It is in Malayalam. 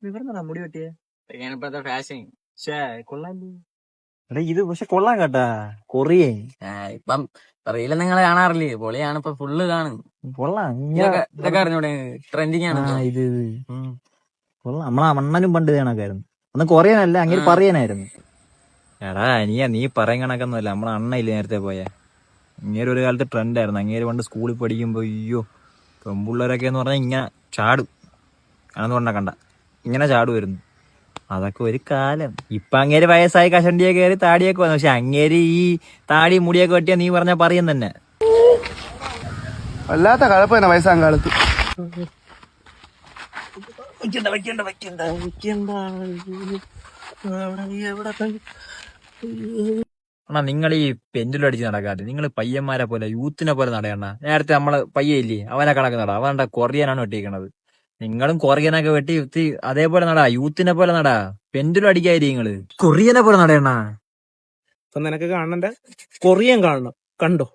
ഇവിടെന്നാ മുടി വെട്ടിയേ? ഇപ്പോഴത്തെ ഫാഷൻ. പക്ഷേ കൊള്ളാല്ലേ? എടാ ഇത് പക്ഷെ കൊള്ളാൻ കേട്ടാ, കൊറിയൻ ഇപ്പം റീല് നിങ്ങൾ കാണാറില്ലേ? പൊളിയാണ്, ഇപ്പൊ ഫുള്ള് കാണും. കൊള്ളാം. ഇതൊക്കെ അറിഞ്ഞൂടെ? ട്രെൻഡിങ് ആണ് ഇപ്പൊ. ഇത് കൊള്ളാം. നമ്മളെ അണ്ണനും പണ്ട് കണക്കായിരുന്നു. അന്ന് കൊറിയനല്ല, അങ്ങനെ പറയാനായിരുന്നു. എടാ നീ പറയും കണക്കൊന്നുമല്ല. നമ്മളെ അണ്ണ ഇല്ലേ നേരത്തെ പോയ, ഇങ്ങനെ ഒരു കാലത്ത് ട്രെൻഡായിരുന്നു. അങ്ങേര് പണ്ട് സ്കൂളിൽ പഠിക്കുമ്പോ അയ്യോ പെൺപിള്ളേരൊക്കെ എന്ന് പറഞ്ഞാൽ ഇങ്ങനെ ചാടും. അതെന്ന് പറഞ്ഞാ കണ്ട ഇങ്ങനെ ചാടുമായിരുന്നു. അതൊക്കെ ഒരു കാലം. ഇപ്പൊ അങ്ങേര് വയസ്സായി കഷണ്ടിയൊക്കെ കയറി താടിയൊക്കെ വന്നു. പക്ഷെ അങ്ങേര് ഈ താടി മുടിയൊക്കെ വെട്ടിയാ നീ പറഞ്ഞ പറയും തന്നെ. വല്ലാത്ത കഴപ്പ വയസ്സാം കാലത്ത്. അണ്ണാ നിങ്ങൾ ഈ പെൻഡുലം അടിച്ച് നടക്കാതെ, നിങ്ങൾ പയ്യന്മാരെ പോലെ യൂത്തിനെ പോലെ നടയണ്ണ. നേരത്തെ നമ്മള് പയ്യയില്ലേ, അവനെ കണക്ക് നടാ. അവന്റെ കൊറിയനാണ് വെട്ടിയിരിക്കണത്. നിങ്ങളും കൊറിയനൊക്കെ വെട്ടി അതേപോലെ നടാ, യൂത്തിനെ പോലെ നടാ. പെൻഡുലം അടിക്കാതിരി നിങ്ങള് കൊറിയനെ പോലെ നടയണ്ണ. അപ്പൊ നിനക്ക് കാണണ്ട, കൊറിയൻ കാണണം. കണ്ടോ?